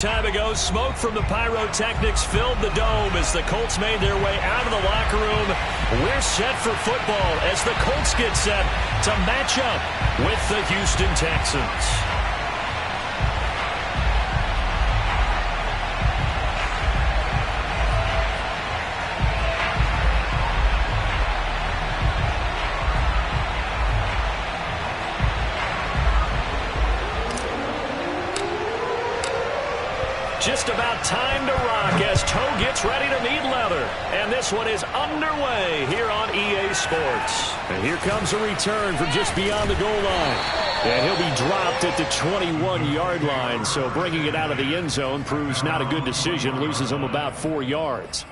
Time ago, smoke from the pyrotechnics filled the dome as the Colts made their way out of the locker room. We're set for football as the Colts get set to match up with the Houston Texans. Just about time to rock as Toe gets ready to meet leather. And this one is underway here on EA Sports. And here comes a return from just beyond the goal line. And he'll be dropped at the 21-yard line. So bringing it out of the end zone proves not a good decision. Loses him about 4 yards.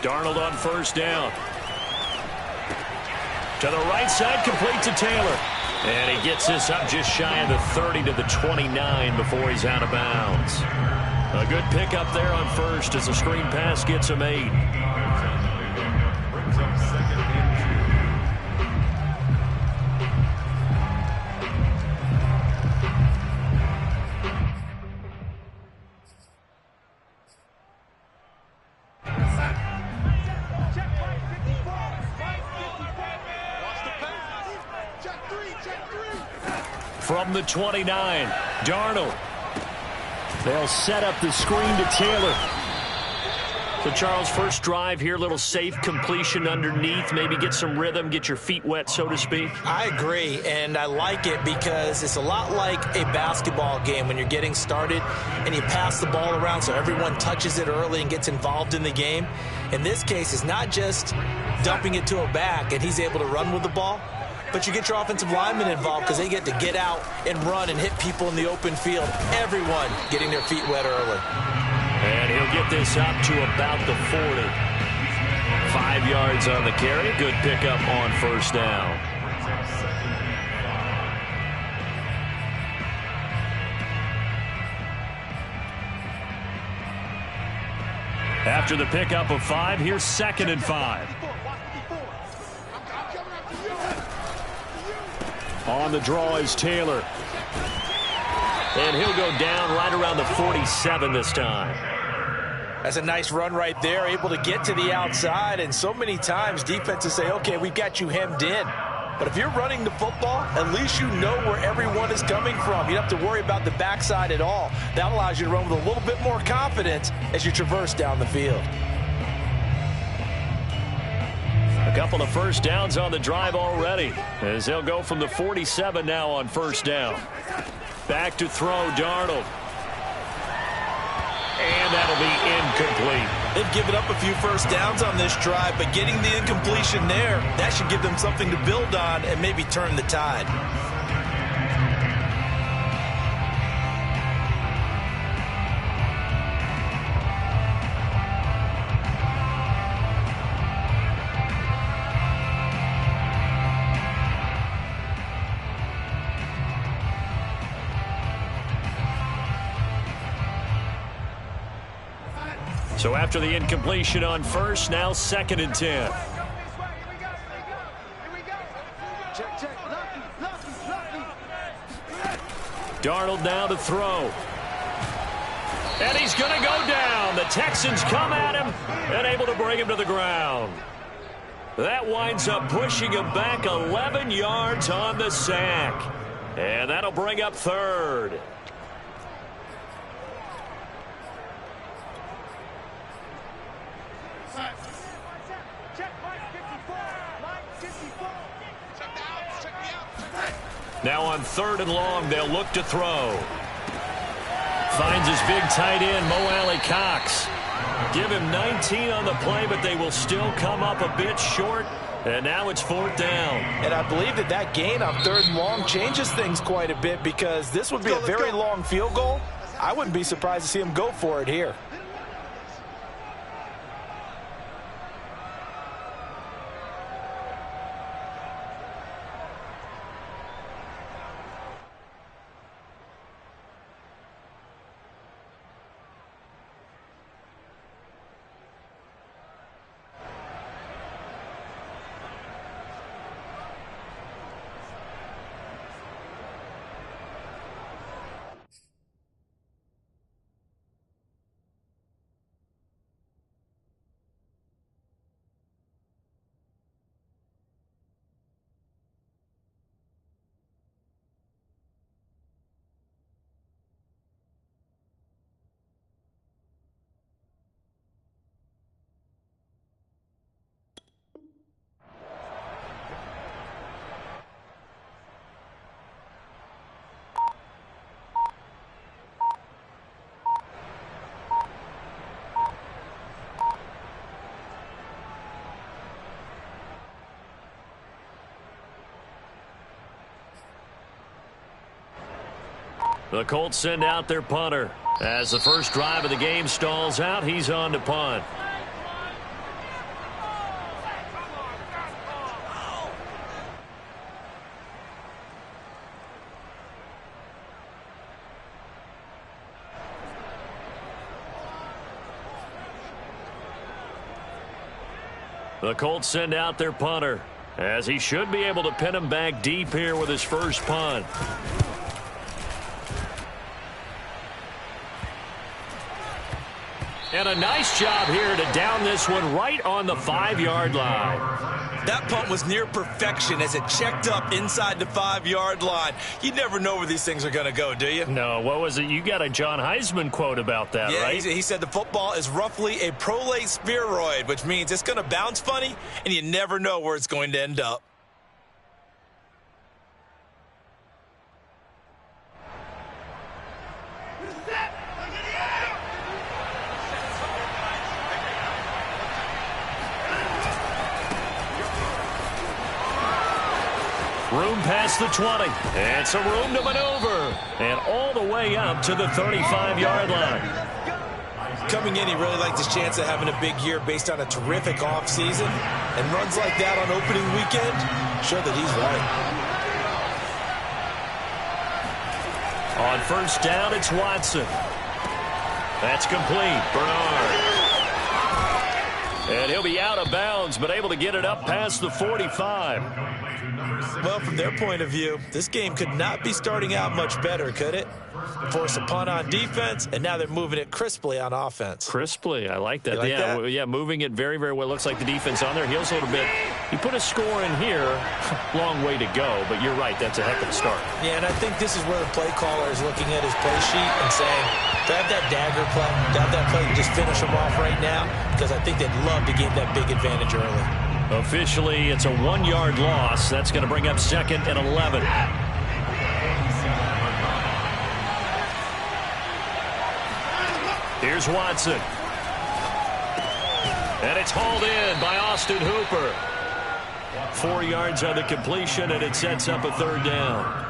Darnold on first down. To the right side, complete to Taylor. And he gets this up just shy of the 30 to the 29 before he's out of bounds. A good pickup there on first as the screen pass gets him 8. From the 29, Darnold. They'll set up the screen to Taylor. So, Charles, first drive here, little safe completion underneath. Maybe get some rhythm, get your feet wet, so to speak. I agree, and I like it because it's a lot like a basketball game when you're getting started and you pass the ball around so everyone touches it early and gets involved in the game. In this case, it's not just dumping it to a back and he's able to run with the ball, but you get your offensive linemen involved because they get to get out and run and hit people in the open field. Everyone getting their feet wet early. And he'll get this up to about the 40. 5 yards on the carry. Good pickup on first down. After the pickup of 5, here's 2nd and 5. On the draw is Taylor. And he'll go down right around the 47 this time. That's a nice run right there, able to get to the outside. And so many times defenses say, okay, we've got you hemmed in. But if you're running the football, at least you know where everyone is coming from. You don't have to worry about the backside at all. That allows you to run with a little bit more confidence as you traverse down the field. A couple of first downs on the drive already as they'll go from the 47 now on first down. Back to throw, Darnold. And that'll be incomplete. They've given up a few first downs on this drive, but getting the incompletion there, that should give them something to build on and maybe turn the tide. So after the incompletion on first, now 2nd and 10. Darnold now to throw. And he's going to go down. The Texans come at him and able to bring him to the ground. That winds up pushing him back 11 yards on the sack. And that'll bring up 3rd. Now on 3rd and long, they'll look to throw. Finds his big tight end, Mo Alley Cox. Give him 19 on the play, but they will still come up a bit short. And now it's 4th down. And I believe that gain on 3rd and long changes things quite a bit, because this would be a very long field goal. I wouldn't be surprised to see him go for it here. The Colts send out their punter. As the first drive of the game stalls out, he's on to punt. The Colts send out their punter, as he should be able to pin him back deep here with his first punt. And a nice job here to down this one right on the 5-yard line. That punt was near perfection as it checked up inside the 5-yard line. You never know where these things are going to go, do you? No, what was it? You got a John Heisman quote about that, yeah, right? He said the football is roughly a prolate spheroid, which means it's going to bounce funny, and you never know where it's going to end up. Room past the 20. It's a room to maneuver. And all the way up to the 35-yard line. Coming in, he really liked his chance of having a big year based on a terrific offseason. And runs like that on opening weekend show that he's right. On first down, it's Watson. That's complete. Bernard. And he'll be out of bounds, but able to get it up past the 45. Well, from their point of view, this game could not be starting out much better, could it? Force a punt on defense, and now they're moving it crisply on offense. Crisply, I like that. You like yeah, that? Yeah, moving it very, very well. Looks like the defense on their heels a little bit. You put a score in here, long way to go, but you're right, that's a heck of a start. Yeah, and I think this is where the play caller is looking at his play sheet and saying, do I have that dagger play? Do I have that play to just finish them off right now? Because I think they'd love to gain that big advantage early. Officially, it's a 1-yard loss. That's going to bring up 2nd and 11. Here's Watson. And it's hauled in by Austin Hooper. 4 yards on the completion, and it sets up a 3rd down.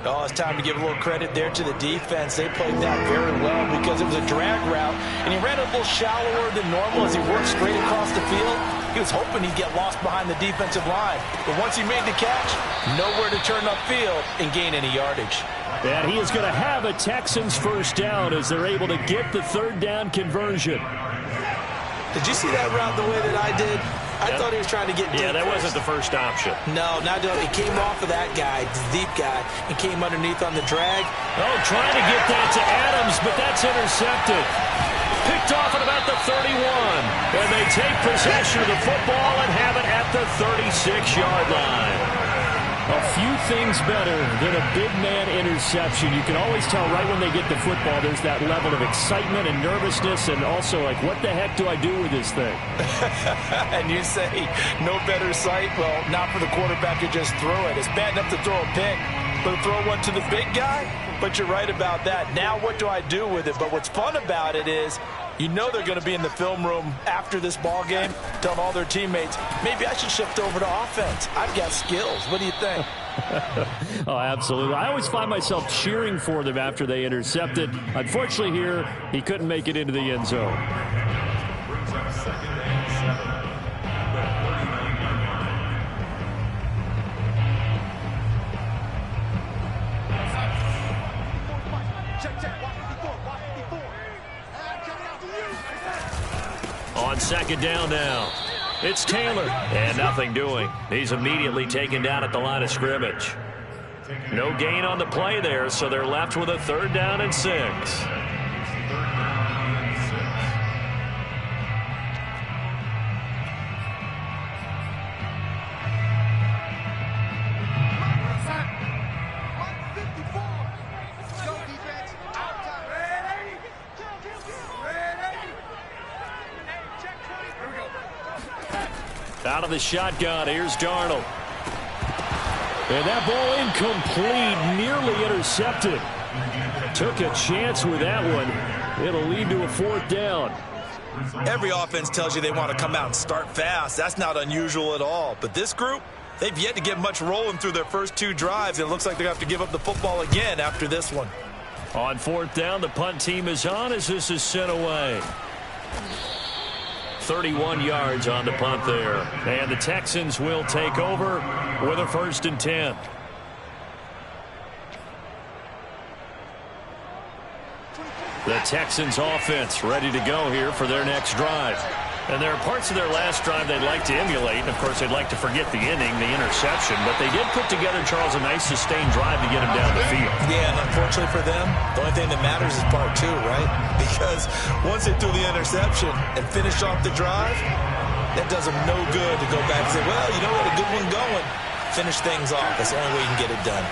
Oh, it's time to give a little credit there to the defense. They played that very well because it was a drag route, and he ran a little shallower than normal as he worked straight across the field. He was hoping he'd get lost behind the defensive line. But once he made the catch, nowhere to turn upfield and gain any yardage. And he is going to have a Texans first down as they're able to get the 3rd down conversion. Did you see that route the way that I did? I thought he was trying to get deep. Yeah, that first. wasn't the first option. No, not doing it. He came off of that guy, the deep guy, and came underneath on the drag. Oh, trying to get that to Adams, but that's intercepted. Picked off at about the 31. And they take possession of the football and have it at the 36-yard line. A few things better than a big man interception. You can always tell right when they get the football, there's that level of excitement and nervousness, and also like, what the heck do I do with this thing? And you say, no better sight? Well, not for the quarterback who just threw it. It's bad enough to throw a pick, but throw one to the big guy. But you're right about that. Now what do I do with it? But what's fun about it is, you know they're going to be in the film room after this ball game telling all their teammates, maybe I should shift over to offense. I've got skills. What do you think? Oh, absolutely. I always find myself cheering for them after they intercepted. Unfortunately here, he couldn't make it into the end zone. On second down now, it's Taylor, and nothing doing. He's immediately taken down at the line of scrimmage. No gain on the play there, so they're left with a third down and 6. Out of the shotgun, here's Darnold. And that ball incomplete, nearly intercepted. Took a chance with that one. It'll lead to a fourth down. Every offense tells you they want to come out and start fast. That's not unusual at all. But this group, they've yet to get much rolling through their first 2 drives. It looks like they're going to have to give up the football again after this one. On fourth down, the punt team is on as this is sent away. 31 yards on the punt there. And the Texans will take over with a 1st and 10. The Texans offense ready to go here for their next drive. And there are parts of their last drive they'd like to emulate. And, of course, they'd like to forget the inning, the interception. But they did put together, Charles, a nice sustained drive to get him down the field. Yeah, and unfortunately for them, the only thing that matters is part 2, right? Because once they threw the interception and finished off the drive, that does them no good to go back and say, well, you know, we had a good one going. Finish things off. That's the only way you can get it done.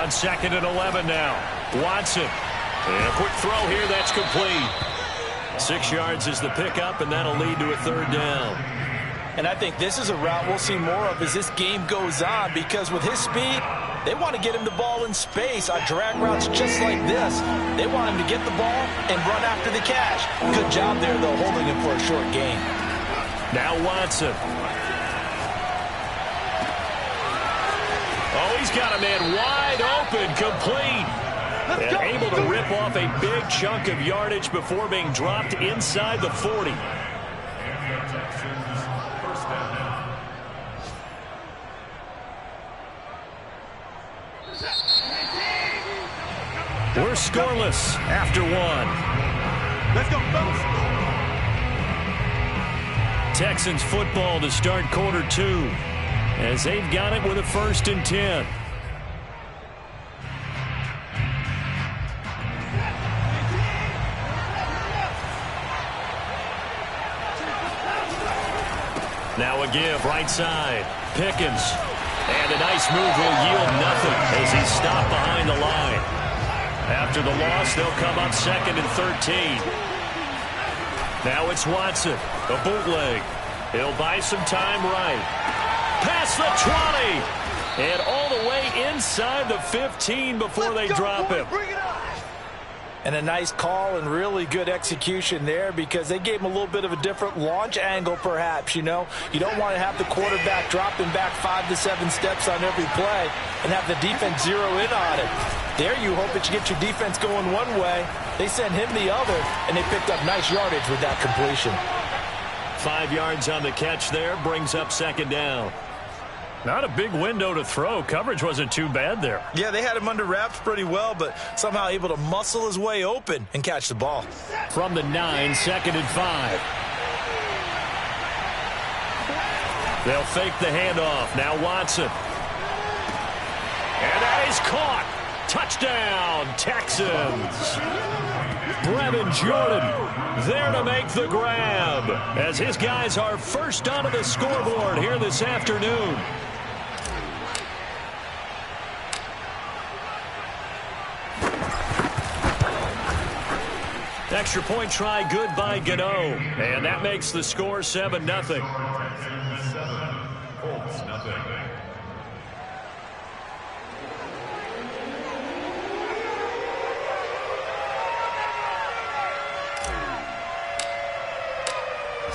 On 2nd and 11 now. Watson. And a quick throw here. That's complete. 6 yards is the pickup, and that'll lead to a 3rd down. And I think this is a route we'll see more of as this game goes on, because with his speed, they want to get him the ball in space on drag routes just like this. They want him to get the ball and run after the catch. Good job there, though, holding him for a short gain. Now Watson. Oh, he's got a man wide open, complete. And able to rip off a big chunk of yardage before being dropped inside the 40. We're scoreless after 1. Let's go, fellas. Texans football to start quarter 2 as they've got it with a 1st and 10. Now a give, right side. Pickens. And a nice move will yield nothing as he's stopped behind the line. After the loss, they'll come up 2nd and 13. Now it's Watson. A bootleg. He'll buy some time right. Past the 20. And all the way inside the 15 before they drop him. And a nice call and really good execution there, because they gave him a little bit of a different launch angle, perhaps, you know. You don't want to have the quarterback dropping back 5 to 7 steps on every play and have the defense zero in on it. There you hope that you get your defense going one way. They sent him the other, and they picked up nice yardage with that completion. 5 yards on the catch there, brings up 2nd down. Not a big window to throw. Coverage wasn't too bad there. Yeah, they had him under wraps pretty well, but somehow able to muscle his way open and catch the ball. From the 9, 2nd and 5. They'll fake the handoff. Now Watson. And that is caught. Touchdown, Texans. Brevin Jordan there to make the grab as his guys are first onto the scoreboard here this afternoon. Extra point try good by Gano. And that makes the score 7-0.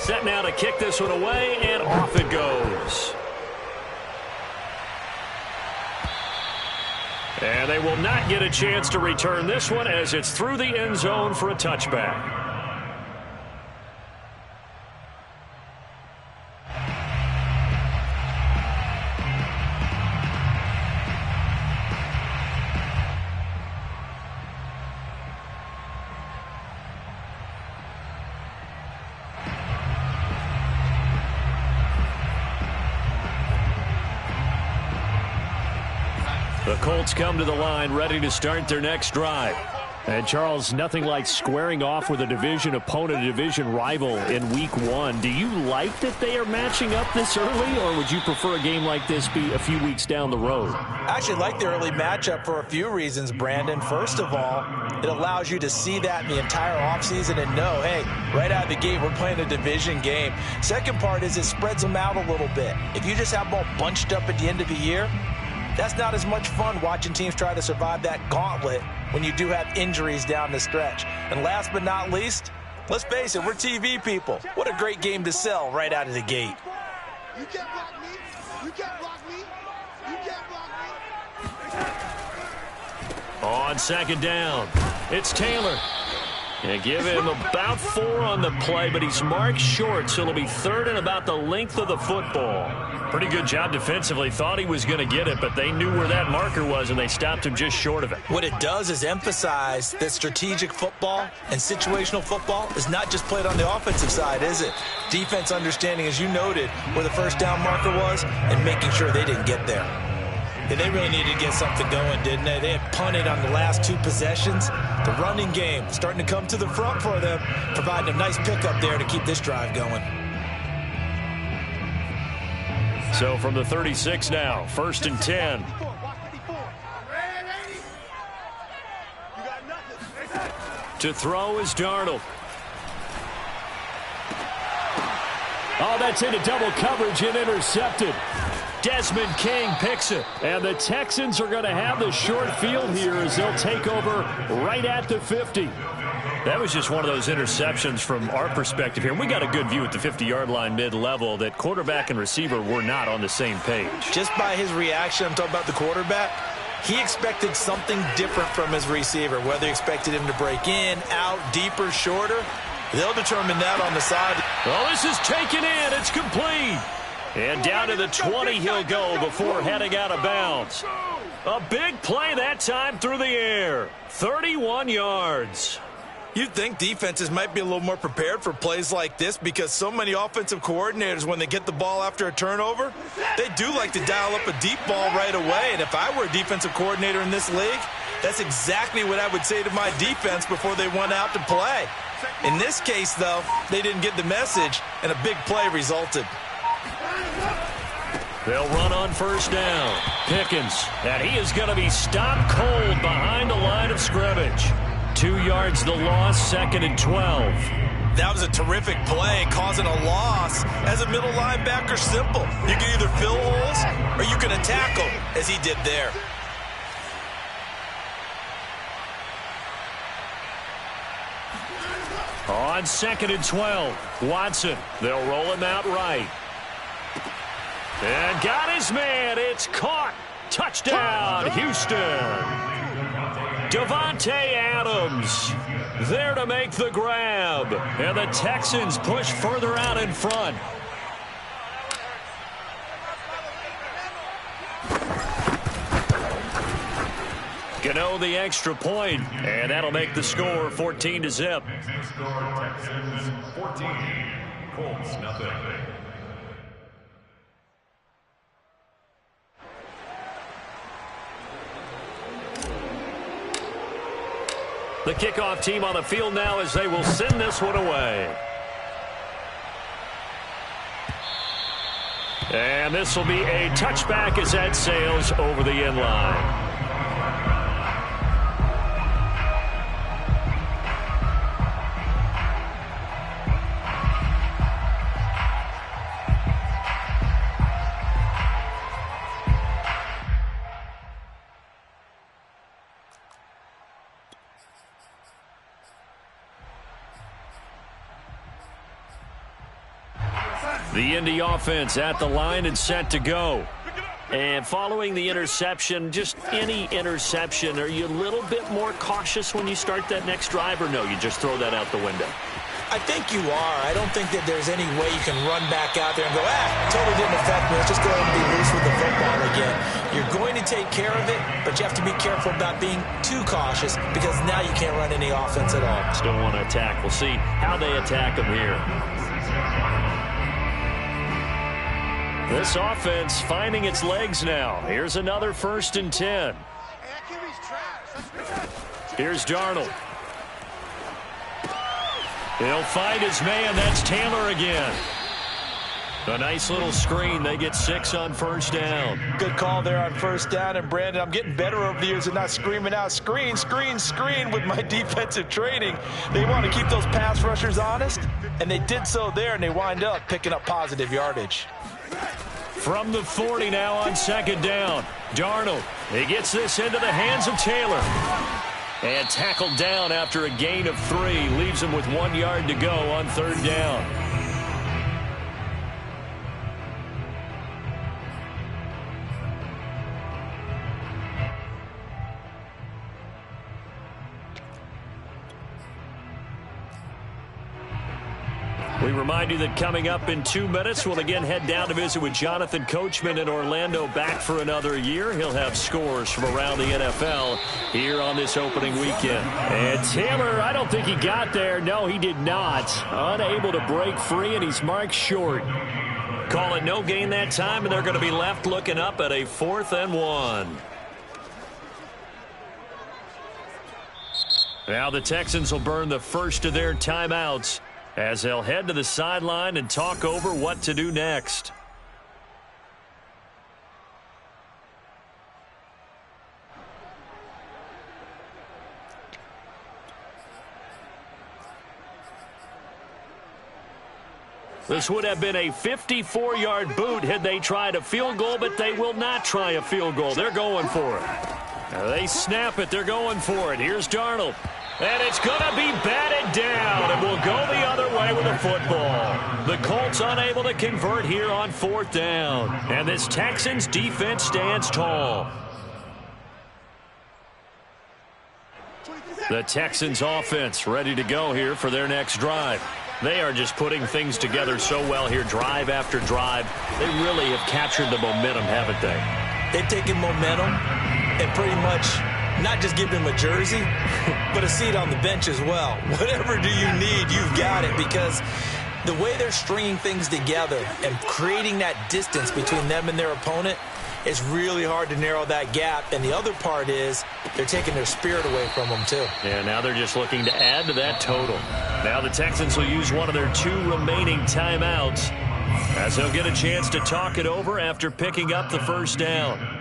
set now to kick this one away, and off it goes. And they will not get a chance to return this one as it's through the end zone for a touchback. The Colts come to the line ready to start their next drive. And, Charles, nothing like squaring off with a division opponent, a division rival in Week 1. Do you like that they are matching up this early, or would you prefer a game like this be a few weeks down the road? I actually like the early matchup for a few reasons, Brandon. First of all, it allows you to see that in the entire offseason and know, hey, right out of the gate, we're playing a division game. Second part is it spreads them out a little bit. If you just have them all bunched up at the end of the year, that's not as much fun watching teams try to survive that gauntlet when you do have injuries down the stretch. And last but not least, let's face it, we're TV people. What a great game to sell right out of the gate. You can't block me. You can't block me. You can't block me. On second down, it's Taylor. And give him about 4 on the play, but he's marked short, so it'll be third and about the length of the football. Pretty good job defensively. Thought he was going to get it, but they knew where that marker was, and they stopped him just short of it. What it does is emphasize that strategic football and situational football is not just played on the offensive side, is it? Defense understanding, as you noted, where the first down marker was and making sure they didn't get there. Yeah, they really needed to get something going, didn't they? They had punted on the last 2 possessions. The running game starting to come to the front for them, providing a nice pickup there to keep this drive going. So from the 36 now, 1st and 10. To throw is Darnold. Oh, that's into double coverage and intercepted. Desmond King picks it. And the Texans are going to have the short field here as they'll take over right at the 50. That was just one of those interceptions from our perspective here. We got a good view at the 50-yard line mid-level that quarterback and receiver were not on the same page. Just by his reaction, I'm talking about the quarterback, he expected something different from his receiver, whether he expected him to break in, out, deeper, shorter. They'll determine that on the side. Well, this is taken in. It's complete. And down to the 20 he'll go before heading out of bounds. A big play that time through the air. 31 yards. You'd think defenses might be a little more prepared for plays like this because so many offensive coordinators, when they get the ball after a turnover, they do like to dial up a deep ball right away. And if I were a defensive coordinator in this league, that's exactly what I would say to my defense before they went out to play. In this case, though, they didn't get the message, and a big play resulted. They'll run on first down. Pickens, and he is going to be stopped cold behind the line of scrimmage. 2 yards the loss, 2nd and 12. That was a terrific play, causing a loss. As a middle linebacker, simple. You can either fill holes or you can attack them, as he did there. On 2nd and 12, Watson. They'll roll him out right. And got his man. It's caught. Touchdown, Houston. Davante Adams there to make the grab. And the Texans push further out in front. Gano the extra point, and that'll make the score 14-0. Texans 14, Colts nothing. The kickoff team on the field now as they will send this one away. And this will be a touchback as that sails over the end line. The Indy offense at the line and set to go. And following the interception, just any interception, are you a little bit more cautious when you start that next drive, or no, you just throw that out the window? I think you are. I don't think that there's any way you can run back out there and go, totally didn't affect me. Let's just go ahead and be loose with the football again. You're going to take care of it, but you have to be careful about being too cautious because now you can't run any offense at all. Still want to attack. We'll see how they attack them here. This offense finding its legs now. Here's another 1st and 10. Here's Darnold. He'll find his man. That's Taylor again. A nice little screen. They get 6 on 1st down. Good call there on 1st down. And, Brandon, I'm getting better over the years and not screaming out, screen, screen, screen with my defensive training. They want to keep those pass rushers honest, and they did so there, and they wind up picking up positive yardage. From the 40 now on 2nd down. Darnold. He gets this into the hands of Taylor. And tackled down after a gain of 3. Leaves him with 1 yard to go on 3rd down. We remind you that coming up in 2 minutes, we'll again head down to visit with Jonathan Coachman in Orlando, back for another year. He'll have scores from around the NFL here on this opening weekend. And Taylor, I don't think he got there. No, he did not. Unable to break free, and he's marked short. Call it no gain that time, and they're going to be left looking up at a 4th and 1. Now the Texans will burn the first of their timeouts as they'll head to the sideline and talk over what to do next. This would have been a 54-yard boot had they tried a field goal, but they will not try a field goal. They're going for it. Now they snap it. They're going for it. Here's Darnold. And it's going to be batted down, and we'll go the other way with the football. The Colts unable to convert here on 4th down. And this Texans defense stands tall. The Texans offense ready to go here for their next drive. They are just putting things together so well here, drive after drive. They really have captured the momentum, haven't they? They've taken momentum and pretty much not just give them a jersey, but a seat on the bench as well. Whatever do you need, you've got it, because the way they're stringing things together and creating that distance between them and their opponent is really hard to narrow that gap. And the other part is they're taking their spirit away from them, too. Yeah, now they're just looking to add to that total. Now the Texans will use one of their 2 remaining timeouts as they'll get a chance to talk it over after picking up the 1st down.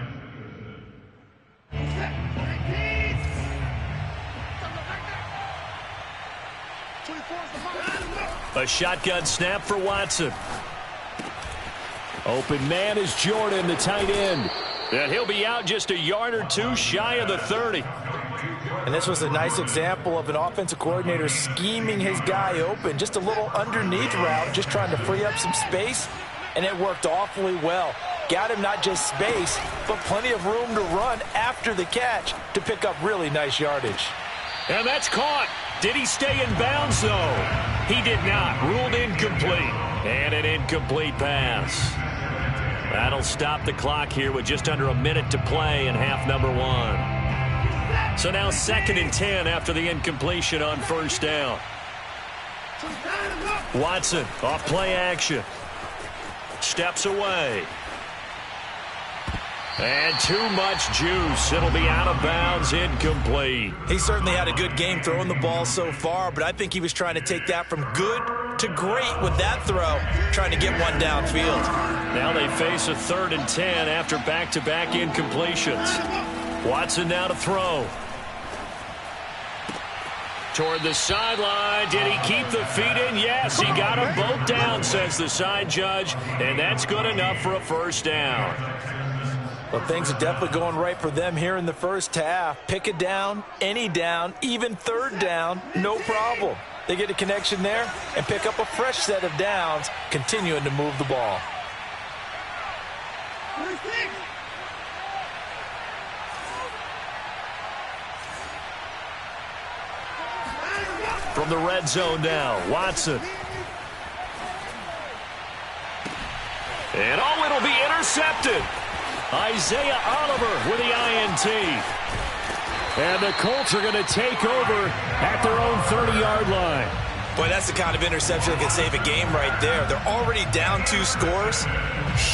A shotgun snap for Watson. Open man is Jordan, the tight end. And he'll be out just a yard or 2 shy of the 30. And this was a nice example of an offensive coordinator scheming his guy open. Just a little underneath route, just trying to free up some space, and it worked awfully well. Got him not just space, but plenty of room to run after the catch to pick up really nice yardage. And that's caught. Did he stay in bounds, though? He did not. Ruled incomplete. And an incomplete pass. That'll stop the clock here with just under a minute to play in half number 1. So now 2nd and 10 after the incompletion on 1st down. Watson off play action. Steps away. And too much juice. It'll be out of bounds, incomplete. He certainly had a good game throwing the ball so far, but I think he was trying to take that from good to great with that throw, trying to get one downfield. Now they face a 3rd and 10 after back-to-back incompletions. Watson now to throw. Toward the sideline. Did he keep the feet in? Yes, he got them both down, says the side judge, and that's good enough for a 1st down. Well, things are definitely going right for them here in the 1st half. Pick it down, any down, even 3rd down, no problem. They get a connection there and pick up a fresh set of downs, continuing to move the ball. From the red zone now, Watson. And oh, it'll be intercepted. Isaiah Oliver with the INT. And the Colts are going to take over at their own 30-yard line. Boy, that's the kind of interception that can save a game right there. They're already down 2 scores.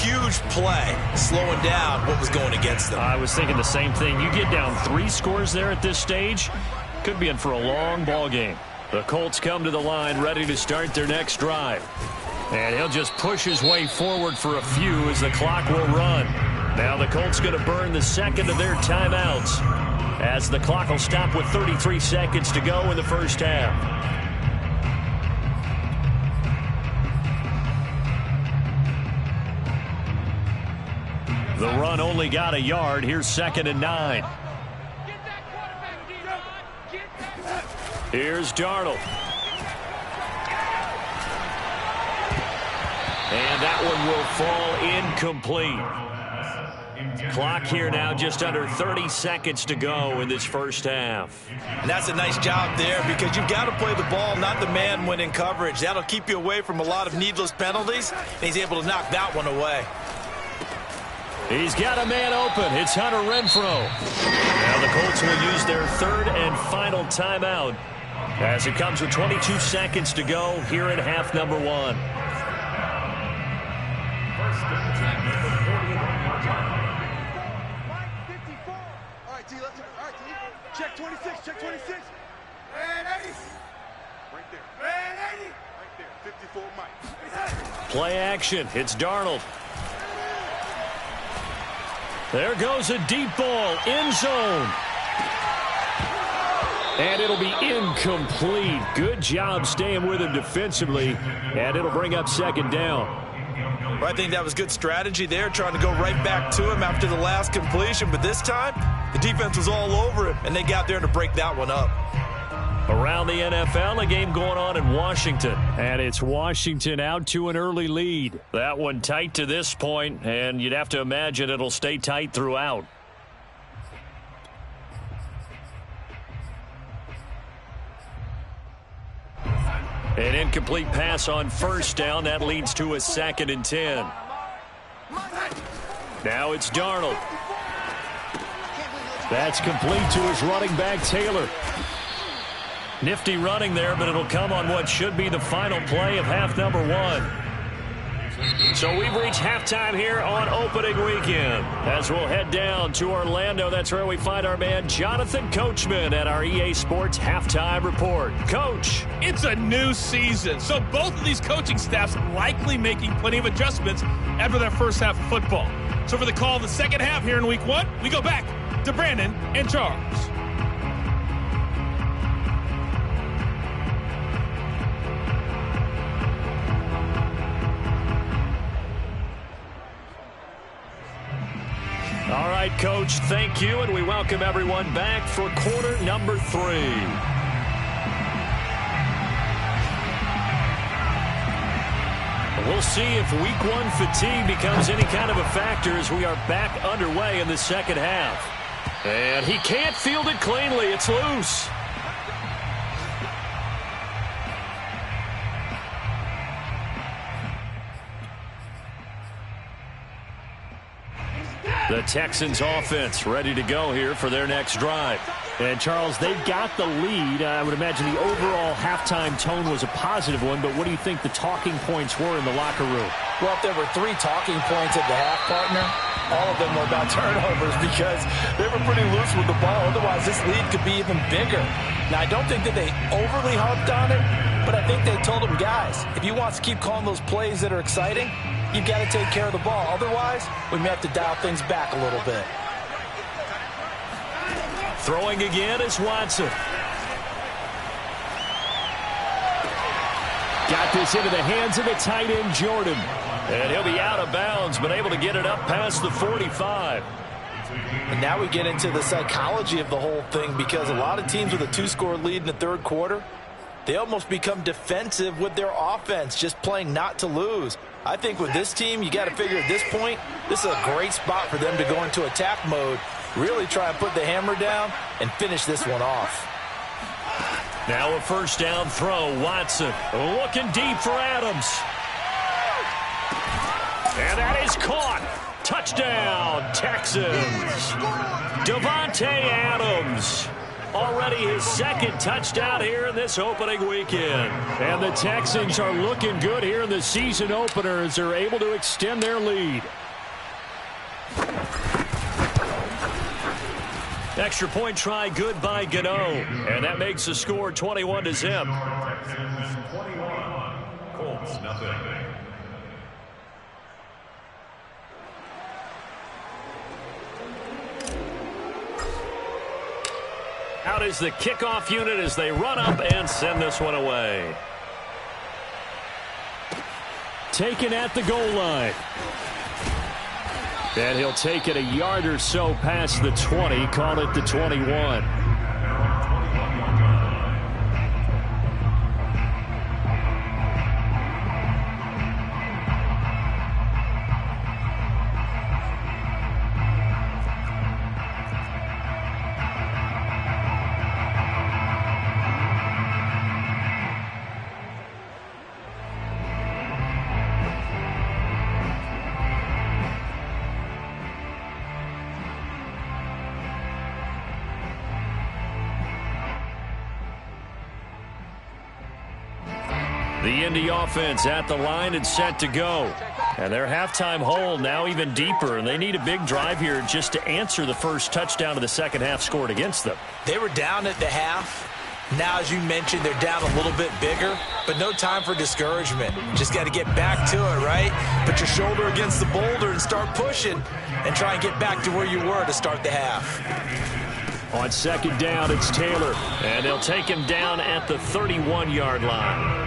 Huge play, slowing down what was going against them. I was thinking the same thing. You get down 3 scores there at this stage, could be in for a long ball game. The Colts come to the line ready to start their next drive. And he'll just push his way forward for a few as the clock will run. Now the Colts going to burn the second of their timeouts as the clock will stop with 33 seconds to go in the first half. The run only got a yard. Here's 2nd and 9. Here's Darnold. And that one will fall incomplete. Clock here now just under 30 seconds to go in this first half. And that's a nice job there because you've got to play the ball, not the man when in coverage. That'll keep you away from a lot of needless penalties, and he's able to knock that one away. He's got a man open. It's Hunter Renfrow. Now the Colts will use their 3rd and final timeout as it comes with 22 seconds to go here in half number 1. Check 26, check 26. Red 80. Right there. Red 80. Right there. 54 Mike. Play action. It's Darnold. There goes a deep ball. End zone. And it'll be incomplete. Good job staying with him defensively. And it'll bring up 2nd down. Well, I think that was good strategy there, trying to go right back to him after the last completion. But this time, the defense was all over him, and they got there to break that one up. Around the NFL, a game going on in Washington. And it's Washington out to an early lead. That one tight to this point, and you'd have to imagine it'll stay tight throughout. An incomplete pass on 1st down. That leads to a 2nd and 10. Now it's Darnold. That's complete to his running back, Taylor. Nifty running there, but it'll come on what should be the final play of half number 1. So we've reached halftime here on opening weekend. As we'll head down to Orlando, that's where we find our man Jonathan Coachman at our EA Sports Halftime Report. Coach. It's a new season, so both of these coaching staffs likely making plenty of adjustments after their first half of football. So for the call of the second half here in week 1, we go back to Brandon and Charles. All right, Coach, thank you, and we welcome everyone back for quarter number 3. We'll see if week 1 fatigue becomes any kind of a factor as we are back underway in the second half. And he can't field it cleanly. It's loose. The Texans offense ready to go here for their next drive. And, Charles, they've got the lead. I would imagine the overall halftime tone was a positive one, but what do you think the talking points were in the locker room? Well, if there were 3 talking points at the half, partner, all of them were about turnovers because they were pretty loose with the ball. Otherwise, this lead could be even bigger. Now, I don't think that they overly harped on it, but I think they told them, guys, if you want to keep calling those plays that are exciting, you've got to take care of the ball. Otherwise, we may have to dial things back a little bit. Throwing again is Watson. Got this into the hands of the tight end, Jordan. And he'll be out of bounds, but able to get it up past the 45. And now we get into the psychology of the whole thing because a lot of teams with a 2-score lead in the third quarter, they almost become defensive with their offense, just playing not to lose. I think with this team, you got to figure at this point, this is a great spot for them to go into attack mode, really try and put the hammer down and finish this one off. Now a first down throw. Watson looking deep for Adams. And that is caught. Touchdown, Texans. Davante Adams. Already his second touchdown here in this opening weekend. And the Texans are looking good here in the season opener as they're able to extend their lead. Extra point try good by Gano. And that makes the score 21-0. Texans 21, Colts nothing. Out is the kickoff unit as they run up and send this one away. Taken at the goal line. And he'll take it a yard or so past the 20, call it the 21. The Indy offense at the line and set to go. And their halftime hole now even deeper, and they need a big drive here just to answer the first touchdown of the second half scored against them. They were down at the half. Now, as you mentioned, they're down a little bit bigger, but no time for discouragement. Just got to get back to it, right? Put your shoulder against the boulder and start pushing and try and get back to where you were to start the half. On second down, it's Taylor, and they'll take him down at the 31-yard line.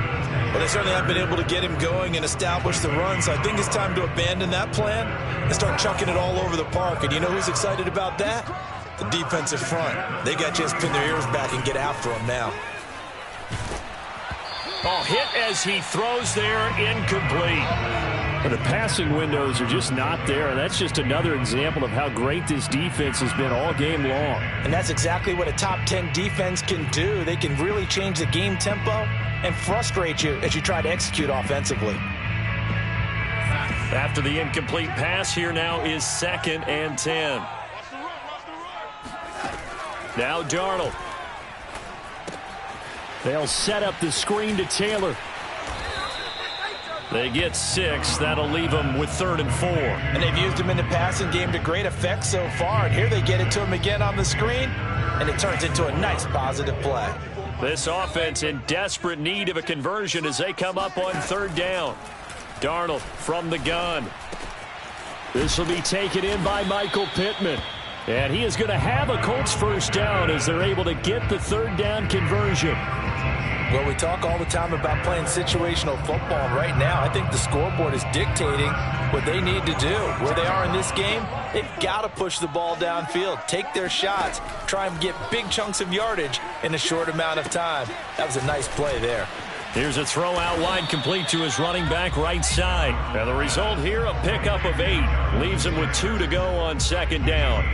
Well, they certainly have been able to get him going and establish the run, so I think it's time to abandon that plan and start chucking it all over the park. And you know who's excited about that? The defensive front. They got to just pin their ears back and get after him now. Oh, hit as he throws there, incomplete. And the passing windows are just not there, and that's just another example of how great this defense has been all game long. And that's exactly what a top 10 defense can do. They can really change the game tempo and frustrate you as you try to execute offensively. After the incomplete pass, here now is 2nd and 10. Now Darnold. They'll set up the screen to Taylor. They get 6. That'll leave them with 3rd and 4. And they've used him in the passing game to great effect so far. And here they get it to him again on the screen, and it turns into a nice positive play. This offense in desperate need of a conversion as they come up on 3rd down. Darnold from the gun. This will be taken in by Michael Pittman. And he is going to have a Colts first down as they're able to get the 3rd down conversion. Well, we talk all the time about playing situational football. Right now, I think the scoreboard is dictating what they need to do. Where they are in this game, they've got to push the ball downfield, take their shots, try and get big chunks of yardage in a short amount of time. That was a nice play there. Here's a throw out wide, complete to his running back right side. And the result here, a pickup of 8. Leaves him with 2 to go on 2nd down.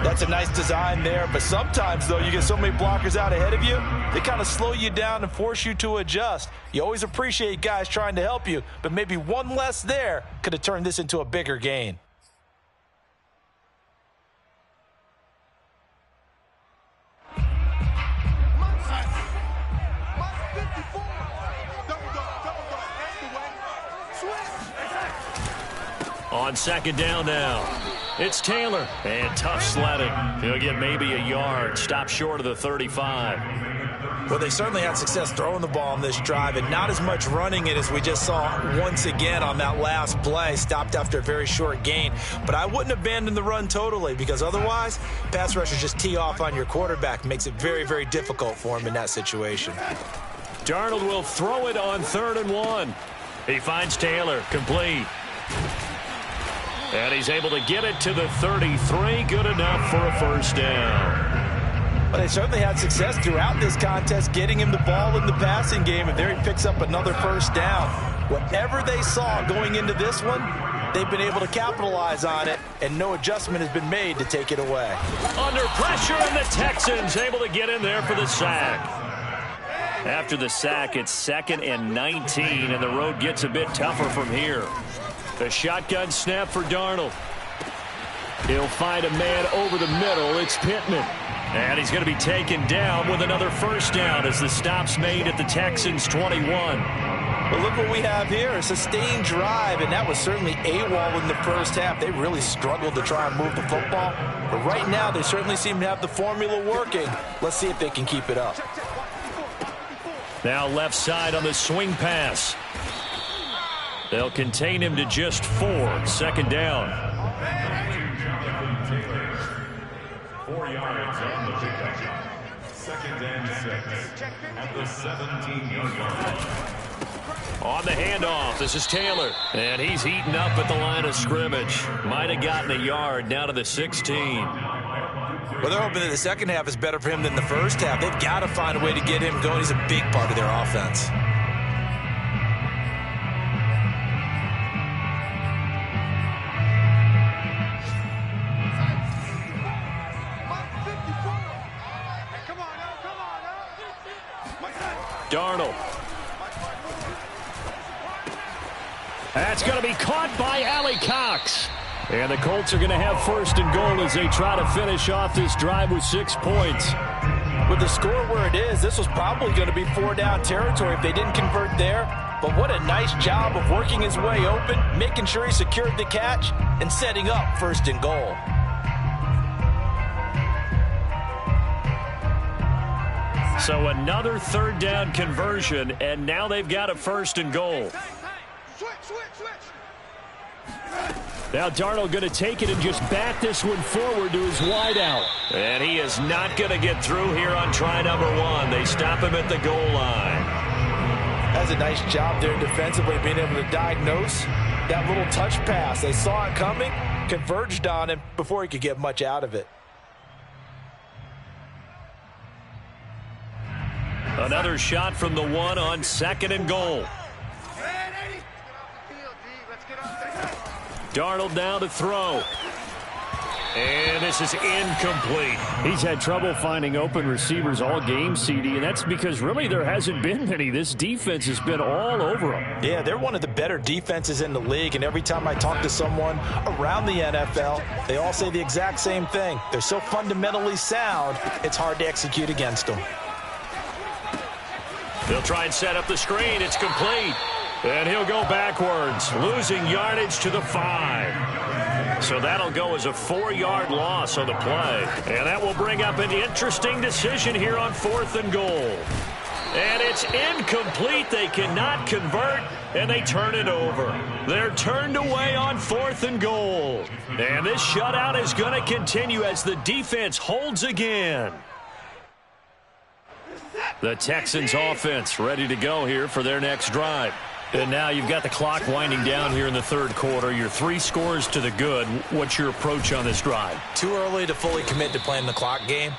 That's a nice design there, but sometimes, though, you get so many blockers out ahead of you, they kind of slow you down and force you to adjust. You always appreciate guys trying to help you, but maybe one less there could have turned this into a bigger gain. On 2nd down now. It's Taylor, and tough sledding. He'll get maybe a yard, stop short of the 35. Well, they certainly had success throwing the ball on this drive, and not as much running it as we just saw once again on that last play. Stopped after a very short gain. But I wouldn't abandon the run totally, because otherwise, pass rushers just tee off on your quarterback. Makes it very, very difficult for him in that situation. Darnold will throw it on 3rd and 1. He finds Taylor, complete. And he's able to get it to the 33. Good enough for a first down. Well, they certainly had success throughout this contest getting him the ball in the passing game, and there he picks up another first down. Whatever they saw going into this one, they've been able to capitalize on it, and no adjustment has been made to take it away. Under pressure, and the Texans able to get in there for the sack. After the sack, it's 2nd and 19, and the road gets a bit tougher from here. The shotgun snap for Darnold. He'll find a man over the middle. It's Pittman. And he's going to be taken down with another first down as the stop's made at the Texans' 21. Well, look what we have here, a sustained drive, and that was certainly AWOL in the first half. They really struggled to try and move the football. But right now, they certainly seem to have the formula working. Let's see if they can keep it up. Now left side on the swing pass. They'll contain him to just 4. 2nd down. 4 yards on the pickup. 2nd and 6 at the 17-yard line. On the handoff, this is Taylor. And he's heating up at the line of scrimmage. Might have gotten a yard down to the 16. Well, they're hoping that the second half is better for him than the first half. They've got to find a way to get him going. He's a big part of their offense. Darnold. That's going to be caught by Alley Cox. And the Colts are going to have 1st and goal as they try to finish off this drive with 6 points. With the score where it is, this was probably going to be 4-down territory if they didn't convert there. But what a nice job of working his way open, making sure he secured the catch, and setting up 1st and goal. So another 3rd down conversion, and now they've got a 1st and goal. Now Darnold going to take it and just bat this one forward to his wideout. And he is not going to get through here on try number 1. They stop him at the goal line. That's a nice job there defensively, being able to diagnose that little touch pass. They saw it coming, converged on him before he could get much out of it. Another shot from the 1 on 2nd and goal. Darnold now to throw. And this is incomplete. He's had trouble finding open receivers all game, CD, and that's because really there hasn't been many. This defense has been all over them. Yeah, they're one of the better defenses in the league, and every time I talk to someone around the NFL, they all say the exact same thing. They're so fundamentally sound, it's hard to execute against them. They'll try and set up the screen. It's complete. And he'll go backwards, losing yardage to the 5. So that'll go as a 4-yard loss on the play. And that will bring up an interesting decision here on 4th and goal. And it's incomplete. They cannot convert, and they turn it over. They're turned away on 4th and goal. And this shutout is going to continue as the defense holds again. The Texans offense ready to go here for their next drive. And now you've got the clock winding down here in the 3rd quarter. You're 3 scores to the good. What's your approach on this drive? Too early to fully commit to playing the clock game.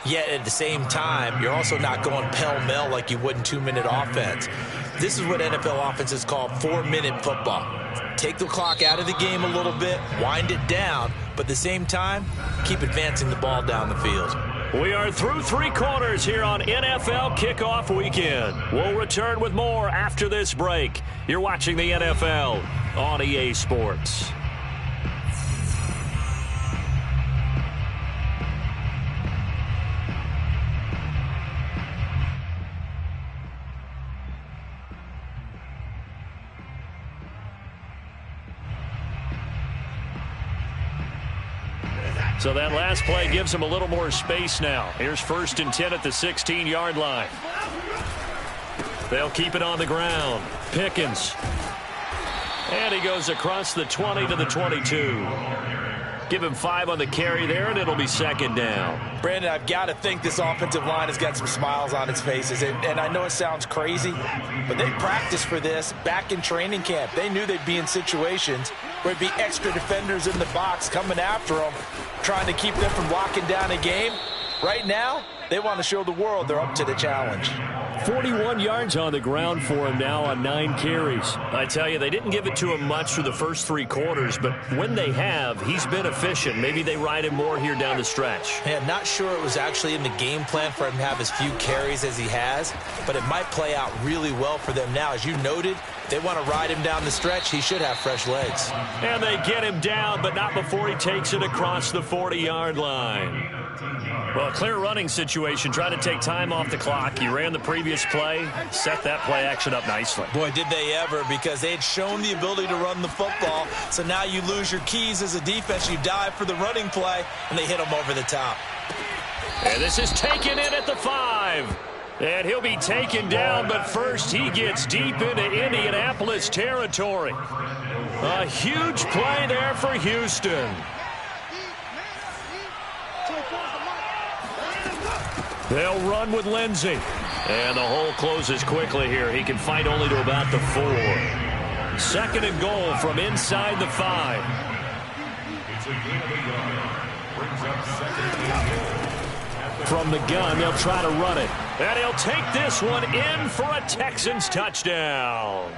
Yet at the same time, you're also not going pell-mell like you would in 2-minute offense. This is what NFL offenses call 4-minute football. Take the clock out of the game a little bit, wind it down, but at the same time, keep advancing the ball down the field. We are through 3 quarters here on NFL Kickoff Weekend. We'll return with more after this break. You're watching the NFL on EA Sports. So that last play gives him a little more space now. Here's 1st and 10 at the 16-yard line. They'll keep it on the ground. Pickens. And he goes across the 20 to the 22. Give him 5 on the carry there, and it'll be 2nd down. Brandon, I've got to think this offensive line has got some smiles on its faces. And I know it sounds crazy, but they practiced for this back in training camp. They knew they'd be in situations where it'd be extra defenders in the box coming after them, trying to keep them from locking down a game. Right now, they want to show the world they're up to the challenge. 41 yards on the ground for him now on 9 carries. I tell you, they didn't give it to him much through the first 3 quarters, but when they have, he's been efficient. Maybe they ride him more here down the stretch. Yeah, not sure it was actually in the game plan for him to have as few carries as he has, but it might play out really well for them now. As you noted, they want to ride him down the stretch. He should have fresh legs. And they get him down, but not before he takes it across the 40-yard line. Well, clear running situation. Try to take time off the clock. He ran the previous play, set that play action up nicely. Boy, did they ever, because they had shown the ability to run the football. So now you lose your keys as a defense. You dive for the running play, and they hit him over the top. And this is taken in at the 5. And he'll be taken down, but first he gets deep into Indianapolis territory. A huge play there for Houston. They'll run with Lindsey. And the hole closes quickly here. He can fight only to about the 4. 2nd and goal from inside the 5. It's a gain of a yard. Brings up 2nd and goal. From the gun, they'll try to run it. And he'll take this one in for a Texans touchdown.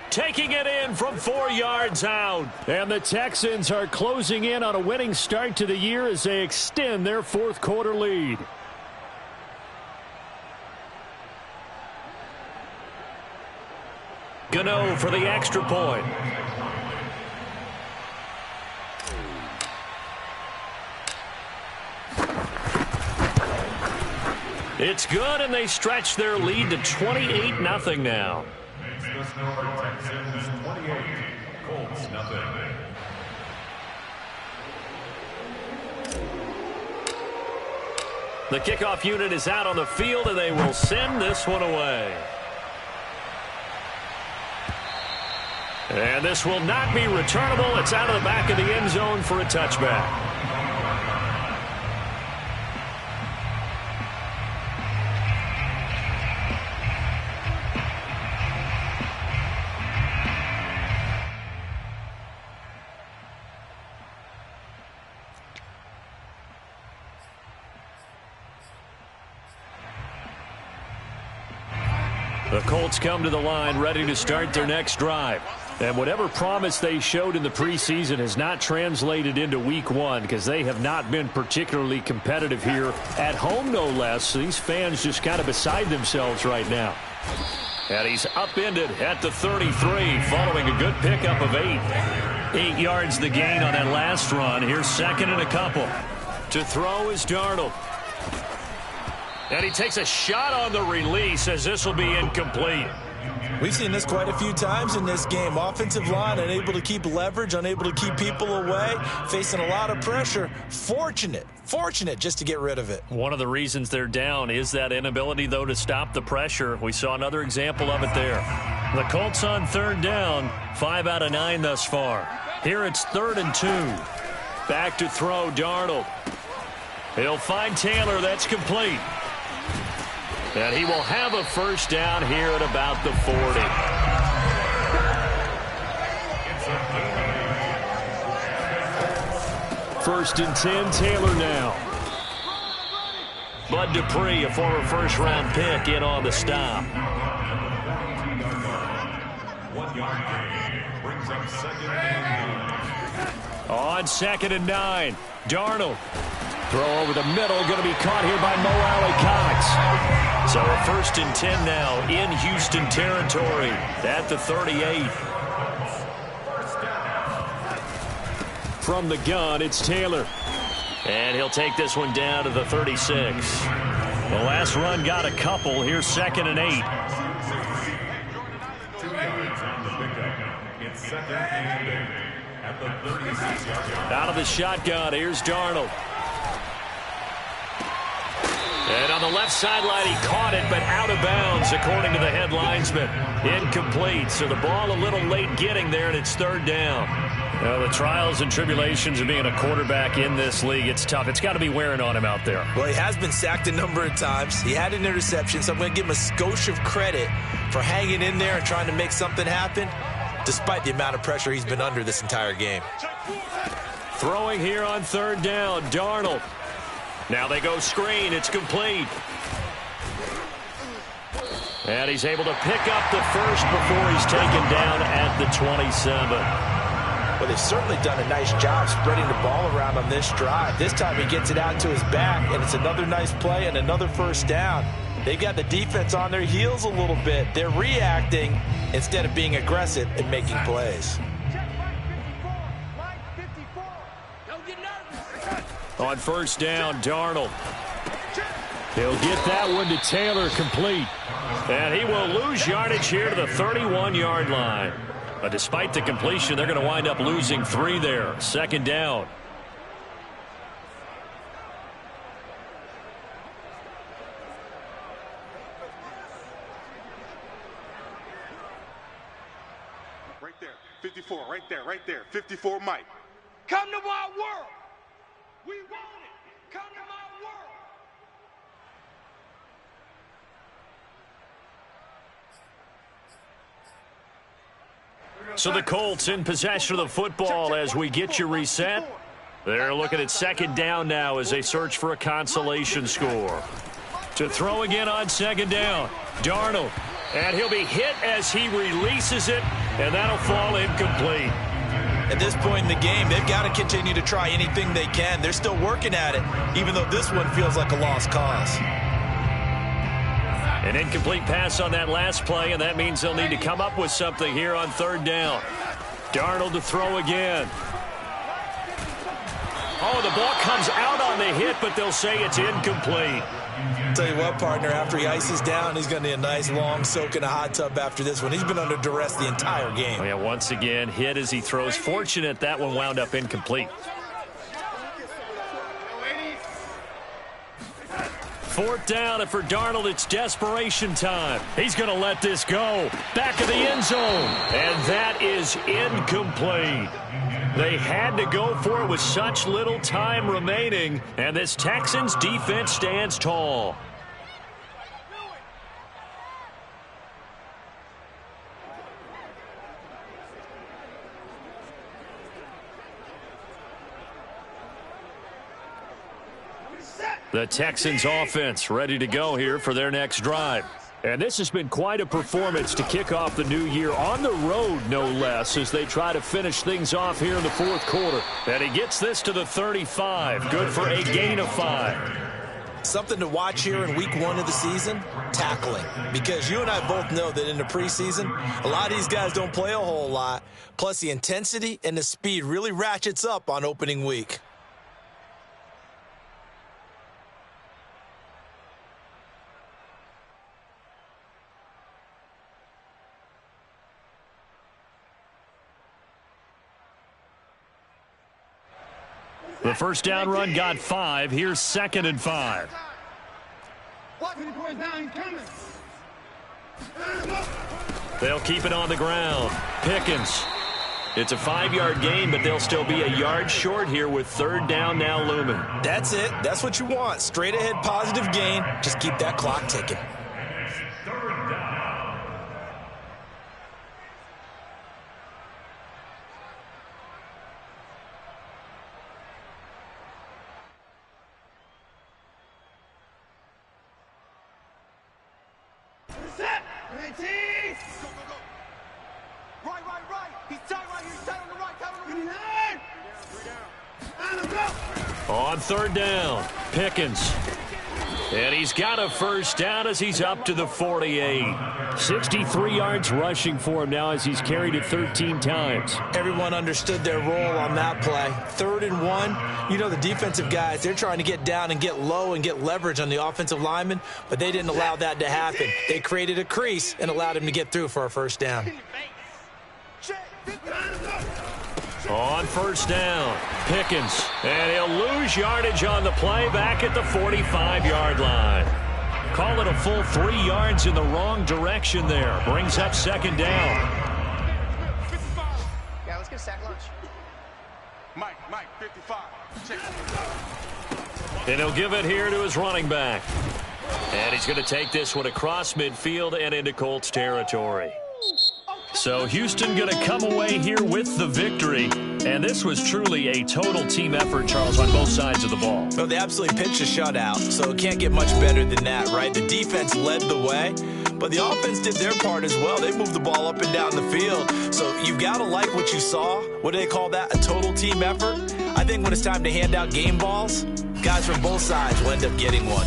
Taking it in from 4 yards out. And the Texans are closing in on a winning start to the year as they extend their 4th quarter lead. Gano for the extra point. It's good, and they stretch their lead to 28-0 now. Makes the score Texans 28, Colts 0. The kickoff unit is out on the field, and they will send this one away. And this will not be returnable. It's out of the back of the end zone for a touchback. The Colts come to the line ready to start their next drive. And whatever promise they showed in the preseason has not translated into week 1 because they have not been particularly competitive here at home, no less. These fans just kind of beside themselves right now. And he's upended at the 33 following a good pickup of 8. 8 yards the gain on that last run. Here's 2nd and a couple. To throw is Darnold. And he takes a shot on the release as this will be incomplete. We've seen this quite a few times in this game. Offensive line unable to keep leverage, unable to keep people away, facing a lot of pressure. Fortunate just to get rid of it. One of the reasons they're down is that inability, though, to stop the pressure. We saw another example of it there. The Colts on 3rd down, 5 out of 9 thus far. Here it's 3rd and 2. Back to throw, Darnold. He'll find Taylor. That's complete. And he will have a first down here at about the 40. First and 10, Taylor now. Bud Dupree, a former first-round pick, in on the stop. 1 yard gain. Brings up 2nd and 9. On 2nd and 9, Darnold. Throw over the middle, going to be caught here by Mo Alley-Cox. So a 1st and 10 now in Houston territory at the 38. From the gun, it's Taylor. And he'll take this one down to the 36. The last run got a couple. Here's 2nd and 8. 2 yards on the pickup. It's 2nd and 8 at the 36-yard line. Out of the shotgun, here's Darnold. And on the left sideline, he caught it, but out of bounds, according to the head linesman. Incomplete, so the ball a little late getting there, and it's 3rd down. Well, the trials and tribulations of being a quarterback in this league, it's tough. It's got to be wearing on him out there. Well, he has been sacked a number of times. He had an interception, so I'm going to give him a skosh of credit for hanging in there and trying to make something happen, despite the amount of pressure he's been under this entire game. Throwing here on 3rd down, Darnold. Now they go screen. It's complete. And he's able to pick up the first before he's taken down at the 27. Well, they've certainly done a nice job spreading the ball around on this drive. This time he gets it out to his back, and it's another nice play and another first down. They've got the defense on their heels a little bit. They're reacting instead of being aggressive and making plays. On first down, Darnold. He'll get that one to Taylor complete. And he will lose yardage here to the 31-yard line. But despite the completion, they're going to wind up losing 3 there. Second down. Right there. 54, right there. 54, Mike. Come to my world. We want it. Come to my world. So the Colts in possession of the football as we get you reset. They're looking at second down now as they search for a consolation score. To throw again on second down, Darnold. And he'll be hit as he releases it, and that'll fall incomplete. At this point in the game, they've got to continue to try anything they can. They're still working at it, even though this one feels like a lost cause. An incomplete pass on that last play, and that means they'll need to come up with something here on third down. Darnold to throw again. Oh, the ball comes out on the hit, but they'll say it's incomplete. Tell you what, partner, after he ices down, he's going to need a nice long soak in a hot tub after this one. He's been under duress the entire game. Oh, yeah, once again, hit as he throws. Fortunate that one wound up incomplete. Fourth down, and for Darnold, it's desperation time. He's going to let this go. Back of the end zone, and that is incomplete. They had to go for it with such little time remaining, and this Texans defense stands tall. The Texans offense ready to go here for their next drive. And this has been quite a performance to kick off the new year on the road, no less, as they try to finish things off here in the fourth quarter. And he gets this to the 35. Good for a gain of 5. Something to watch here in week 1 of the season, tackling. Because you and I both know that in the preseason, a lot of these guys don't play a whole lot. Plus, the intensity and the speed really ratchets up on opening week. The first down run got 5. Here's 2nd and 5. They'll keep it on the ground. Pickens. It's a 5-yard gain, but they'll still be a yard short here with third down now looming. That's it. That's what you want. Straight ahead positive gain. Just keep that clock ticking. On third down, Pickens. And he's got a first down as he's up to the 48. 63 yards rushing for him now as he's carried it 13 times. Everyone understood their role on that play. 3rd and 1. You know the defensive guys, they're trying to get down and get low and get leverage on the offensive lineman, but they didn't allow that to happen. They created a crease and allowed him to get through for a first down. On first down, Pickens. And he'll lose yardage on the play back at the 45-yard line. Call it a full 3 yards in the wrong direction there. Brings up second down. Yeah, let's get a sack lunch. Mike, 55. Check. And he'll give it here to his running back. And he's going to take this one across midfield and into Colts territory. So Houston going to come away here with the victory. And this was truly a total team effort, Charles, on both sides of the ball. Well, they absolutely pitched a shutout, so it can't get much better than that, right? The defense led the way, but the offense did their part as well. They moved the ball up and down the field. So you've got to like what you saw. What do they call that? A total team effort? I think when it's time to hand out game balls, guys from both sides will end up getting one.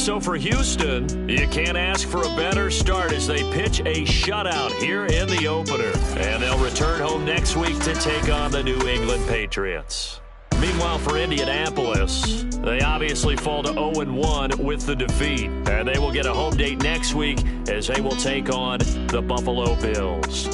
So for Houston, you can't ask for a better start as they pitch a shutout here in the opener. And they'll return home next week to take on the New England Patriots. Meanwhile, for Indianapolis, they obviously fall to 0-1 with the defeat. And they will get a home date next week as they will take on the Buffalo Bills.